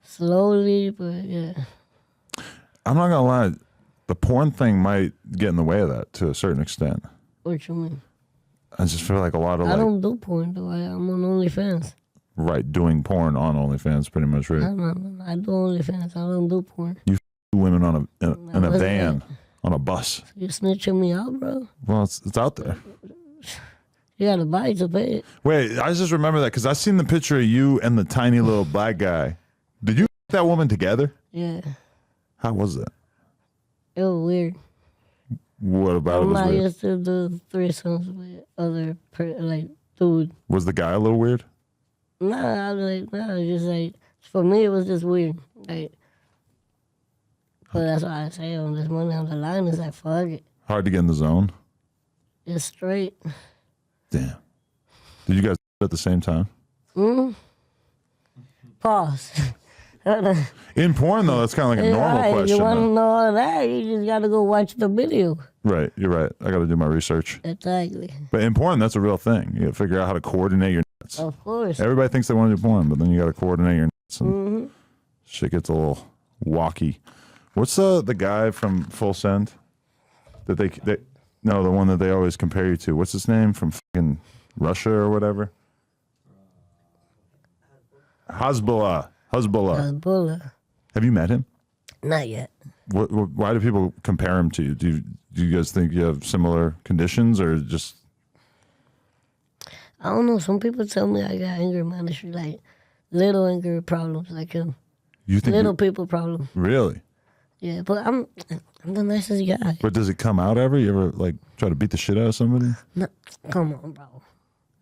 Slowly, but yeah. I'm not gonna lie, the porn thing might get in the way of that to a certain extent. What you mean? I just feel like a lot of I don't do porn though. I'm on OnlyFans. right, doing porn on OnlyFans pretty much, right? No. I do OnlyFans. I don't do porn. You women on in a what's van, that? on a bus. You snitching me out, bro? Well, it's out there. You gotta buy it to pay it. Wait, I just remember that because I seen the picture of you and the tiny little black guy. Did you that woman together? Yeah. How was that? It was weird. What about it I'm was not weird? used to do threesomes with other like dude. Was the guy a little weird? Nah, I was like, nah, it's just like for me it was just weird. Like but that's why I say on this money on the line is like fuck it. Hard to get in the zone. It's straight. Damn. Did you guys at the same time? Pause. In porn though, that's kind of like a normal Right, question. you wanna though. know all that, you just gotta go watch the video. Right, you're right. I got to do my research. Exactly. But in porn, that's a real thing. You got to figure out how to coordinate your nuts. Of course. Everybody thinks they want to do porn, but then you got to coordinate your nuts, and shit gets a little walky. What's the guy from Full Send that they no, the one that they always compare you to? What's his name from fucking Russia or whatever? Hezbollah. Bullet. Have you met him? Not yet. Why do people compare him to you? Do you guys think you have similar conditions or just? I don't know. Some people tell me I got anger management, like little anger problems, like him. You think Little people problem. really? Yeah, but I'm the nicest guy. But does it come out ever? You ever like try to beat the shit out of somebody? No, come on, bro.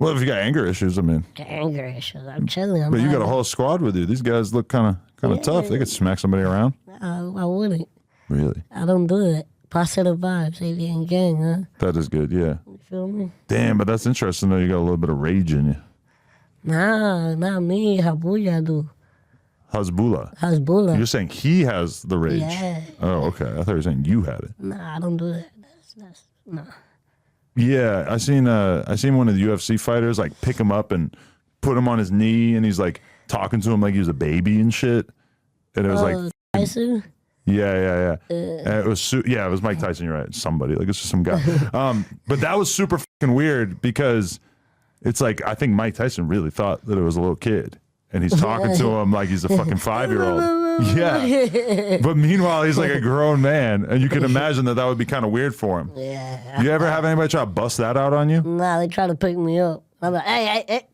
Well, if you got anger issues, I mean. The anger issues. I'm chilling. But you got a whole squad with you. These guys look kind of tough. They could smack somebody around. I wouldn't. Really? I don't do that. Positive vibes, alien gang, huh? That is good, yeah. You feel me? Damn, but that's interesting though. You got a little bit of rage in you. Nah, not me. Habuya do. Hezbollah. Hezbollah. You're saying he has the rage. Yeah. Oh, okay. I thought you were saying you had it. Nah, I don't do that. That's nah. Yeah, I seen one of the UFC fighters like pick him up and put him on his knee, and he's like talking to him like he was a baby and shit. And it was like Tyson? Yeah. And it was it was Mike Tyson. You're right. Somebody like it's just some guy. But that was super fucking weird because it's like I think Mike Tyson really thought that it was a little kid, and he's talking to him like he's a fucking 5-year-old. Yeah. But meanwhile, he's like a grown man, and you can imagine that would be kind of weird for him. Yeah. You ever have anybody try to bust that out on you? Nah, they try to pick me up. I'm like, hey.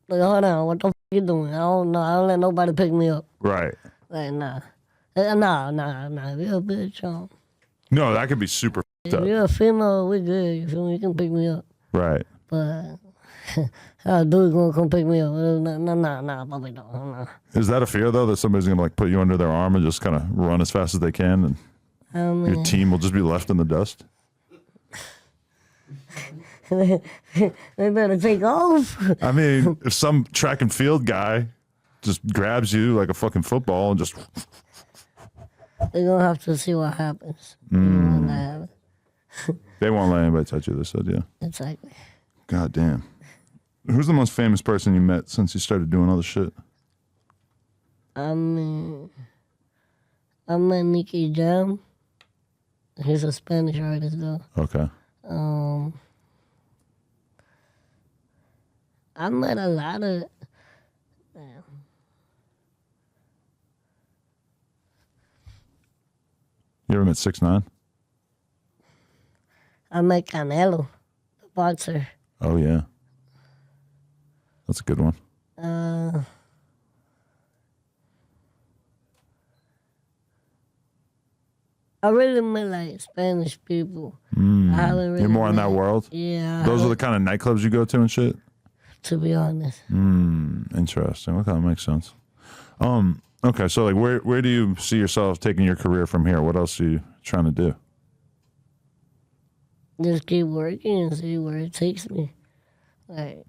Like, hold on, what the f you doing? I don't know. I don't let nobody pick me up. Right. Like, nah. If you're a bitch, No, that could be super if fucked up. you're a female, we good. You feel me? You can pick me up. Right. But how dude gonna come pick me up? Nah, probably don't. Nah. Is that a fear though that somebody's gonna like put you under their arm and just kind of run as fast as they can, and your team will just be left in the dust? They better take off. I mean, if some track and field guy just grabs you like a fucking football and just They're gonna have to see what happens. When that happens. they won't let anybody touch you. They said, yeah. Exactly. God damn. Who's the most famous person you met since you started doing all this shit? I met Nicky Jam. He's a Spanish artist though. Okay. I met a lot of You ever met 6ix9ine? I met Canelo, the boxer. Oh yeah, that's a good one. I really met like Spanish people. I haven't really You're more in that met- world. Yeah. Those are the kind of nightclubs you go to and shit. To be honest. Interesting. Okay, that makes sense. Okay, so like, where do you see yourself taking your career from here? What else are you trying to do? Just keep working and see where it takes me. Like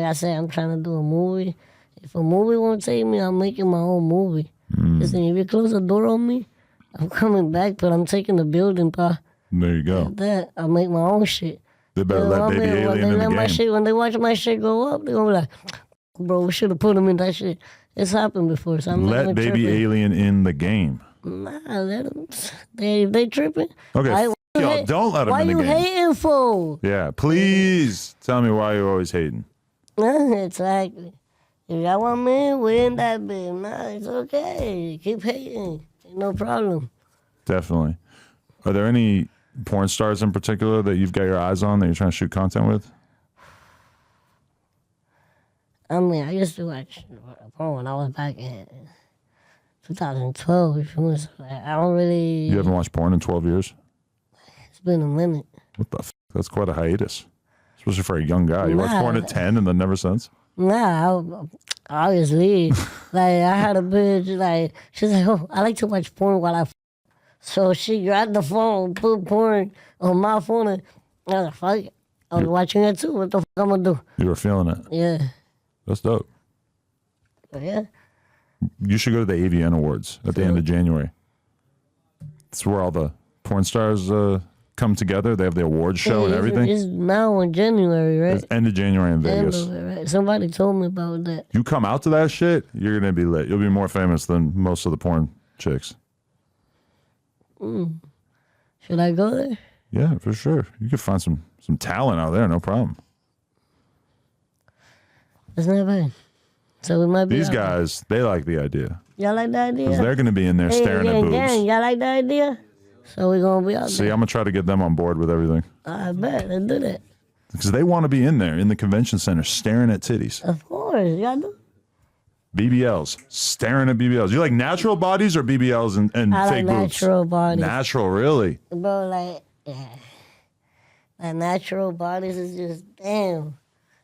I said, I'm trying to do a movie. If a movie won't take me, I'm making my own movie. Listen, if you close the door on me, I'm coming back, but I'm taking the building, pa. There you go. That I make my own shit. They better let Baby Alien in the game. When they watch my shit go up, they gonna be like, bro, we should have put him in that shit. It's happened before, so I'm not Let gonna Baby trip it. Alien in the game. Nah, let them. They tripping. Okay, Why- y'all, don't let them Why in the you game. hating for? Yeah, please tell me why you're always hating. Exactly. If y'all want me, we in that bit. Nah, it's okay. Keep hating. Ain't no problem. Definitely. Are there any porn stars in particular that you've got your eyes on that you're trying to shoot content with? I mean, I used to watch porn when I was back in 2012. I don't really. You haven't watched porn in 12 years? It's been a minute. What the f? That's quite a hiatus. Especially for a young guy. You watched Nah. porn at 10 and then never since? Nah, obviously. Like, I had a bitch, like, she's like, oh, I like to watch porn while I f-. So she grabbed the phone, put porn on my phone, and I was like, fuck it. I was watching it too. What the fuck I'm gonna do? You were feeling it. Yeah. That's dope. But yeah. You should go to the AVN Awards at the end of January. It's where all the porn stars come together. They have the awards show and everything. It's now in January, right? It's end of January in End Vegas. of it, right? Somebody told me about that. You come out to that shit, you're going to be lit. You'll be more famous than most of the porn chicks. Should I go there? Yeah, for sure. You could find some talent out there, no problem. That's not bad. So we might be These out there. guys, they like the idea. Y'all like the idea? Because they're going to be in there staring at boobs. Gang, y'all like the idea? So we gonna be out See, there. I'm going to try to get them on board with everything. I bet. Let's do that. Because they want to be in there in the convention center staring at titties. Of course, y'all do. BBLs, staring at BBLs. You like natural bodies or BBLs and I fake like boobs? natural bodies. Natural, really? Bro, like, yeah. Like, natural bodies is just, damn.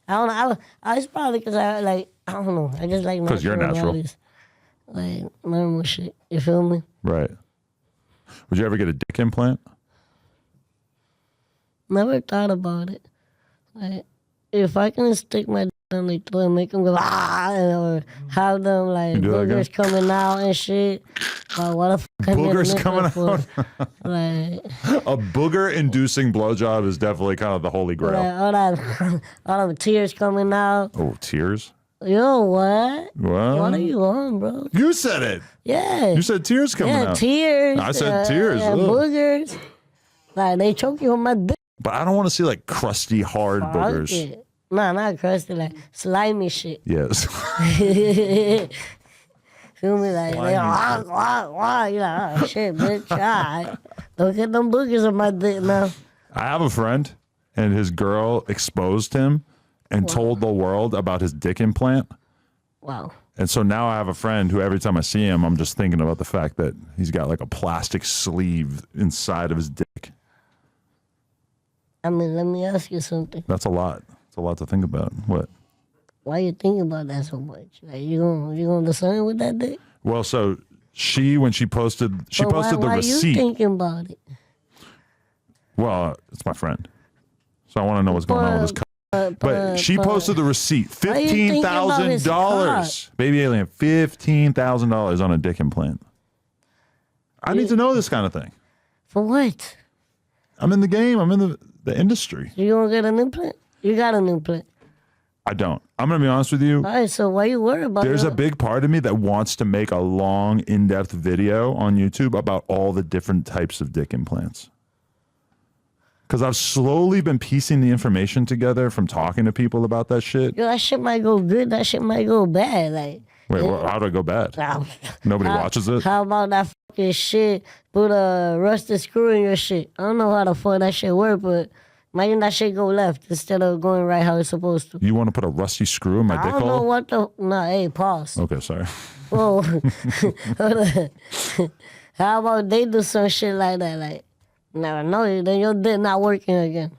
I don't know. It's probably because I don't know. I just like natural 'Cause you're natural. bodies. Like, normal shit. You feel me? Right. Would you ever get a dick implant? Never thought about it. Like, if I can stick my dick on their throat and make them go, or have them, like, do that again? boogers coming out and shit. Like, what the fuck I need a Boogers nipple coming for? out? Like, A booger-inducing blowjob is definitely kind of the holy grail. all them tears coming out. Oh, tears? Yo, what? What? What are you on, bro? You said it. Yeah. You said tears coming Yeah, out. tears. I said tears, ugh. Boogers. Like, they choke you on my dick. But I don't want to see like crusty, hard boogers. It. Nah, not crusty, like slimy shit. Yes. Feel me? Like, they wah. You're like, oh, shit, bitch. All right. Don't get them boogers on my dick now. I have a friend, and his girl exposed him and told the world about his dick implant. Wow. And so now I have a friend who every time I see him, I'm just thinking about the fact that he's got like a plastic sleeve inside of his dick. I mean, let me ask you something. That's a lot. It's a lot to think about. What? Why you think about that so much? Like, you gonna do something with that dick? Well, so when she posted the why receipt. you thinking about it? Well, it's my friend. So I want to know what's going on with his cock. But she posted the receipt. Why you thinking about his $15,000. Baby alien, $15,000 on a dick implant. I need to know this kind of thing. For what? I'm in the game. I'm in the industry. You gonna get an implant? You got an implant. I don't. I'm going to be honest with you. All right, so why you worried about There's it? a big part of me that wants to make a long, in-depth video on YouTube about all the different types of dick implants. Because I've slowly been piecing the information together from talking to people about that shit. Yo, that shit might go good. That shit might go bad. Like, Wait, how do I go bad? Nobody watches it? How about that your shit, put a rusted screw in your shit. I don't know how the fuck that shit work, but imagine that shit go left instead of going right how it's supposed to. You want to put a rusty screw in my dick I don't know hole? what the. Nah, hey, pause. Okay, sorry. Whoa. Hold on. How about they do some shit like that? Like, never know, then your dick not working again.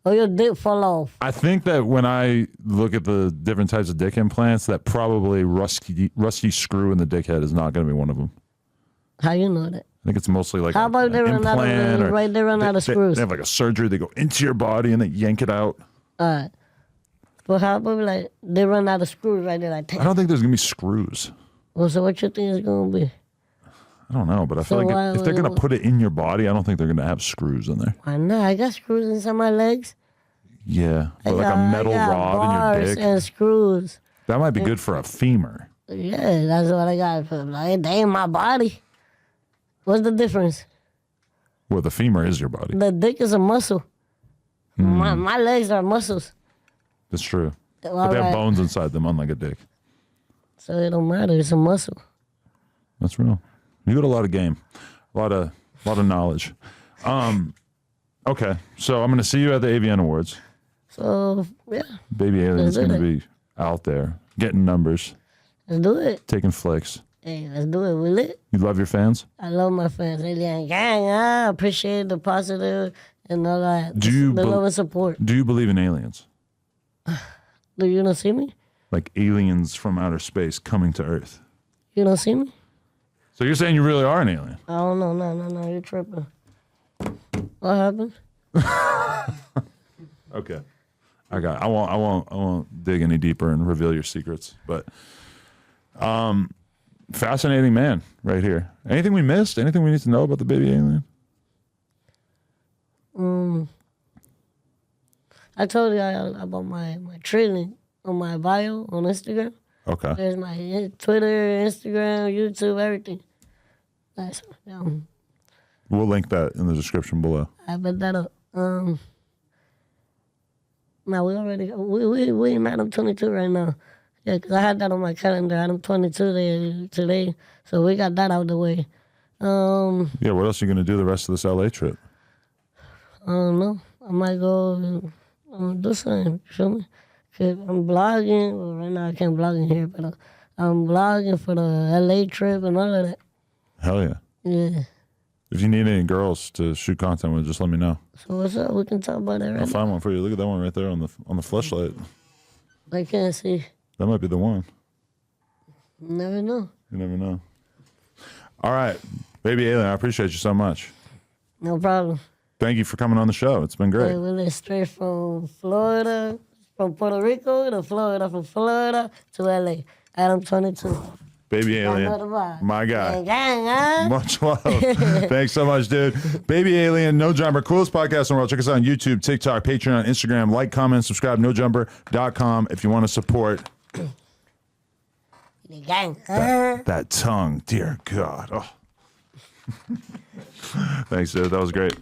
Or your dick fall off. I think that when I look at the different types of dick implants, that probably rusty screw in the dick head is not going to be one of them. How you know that? I think it's mostly like How about they run out implant of right? They run out of screws. They have like a surgery. They go into your body and they yank it out. Alright. But how about like they run out of screws right there? Like, I don't think there's gonna be screws. well, so what you think it's gonna be? I don't know, but I feel So like if they're gonna put it in your body, I don't think they're gonna have screws in there. Why not? I got screws inside my legs. Yeah, but like a metal I got rod bars in your dick. and screws. That might be good for a femur. Yeah, that's what I got. Like, they ain't my body. What's the difference? Well, the femur is your body. The dick is a muscle. My legs are muscles. That's true. But All they have right. bones inside them, unlike a dick. So it don't matter. It's a muscle. That's real. You got a lot of game, a lot of knowledge. Okay, so I'm gonna see you at the AVN Awards. So yeah, Baby Alien's Let's do gonna it. be out there getting numbers, let's do it. taking flicks. Hey, let's do it. We lit. You love your fans? I love my fans. Alien gang. I appreciate the positive and all that. Do you the bel- love and support. Do you believe in aliens? Do you don't see me? Like aliens from outer space coming to Earth? You don't see me? So you're saying you really are an alien? I don't know. No. You're tripping. What happened? Okay. I won't dig any deeper and reveal your secrets, but fascinating man right here. Anything we missed? Anything we need to know about the baby alien? I told you about my trailing on my bio on Instagram. Okay. There's my Twitter, Instagram, YouTube, everything. That's We'll link that in the description below. I bet that up. Now we already we in Adam 22 right now. Yeah, because I had that on my calendar. Adam 22 today, so we got that out the way. Yeah, what else are you going to do the rest of this LA trip? I don't know. I might go do something. You feel me? 'Cause I'm blogging. Well, right now I can't blog in here, but I'm blogging for the LA trip and all of that. Hell yeah. Yeah. If you need any girls to shoot content with, just let me know. So what's up? We can talk about that I'll right now. find one for you. Look at that one right there on the fleshlight. I can't see. That might be the one. Never know. You never know. All right. Baby Alien, I appreciate you so much. No problem. Thank you for coming on the show. It's been great. We live straight from Florida, from Puerto Rico to Florida, from Florida to LA. Adam 22. Baby I know the Alien, vibe. my guy. Gang, huh? Much love. Thanks so much, dude. Baby Alien, No Jumper, coolest podcast in the world. Check us out on YouTube, TikTok, Patreon, Instagram. Like, comment, subscribe, nojumper.com if you want to support Gang, huh? that tongue. Dear God. Oh. Thanks, dude. That was great.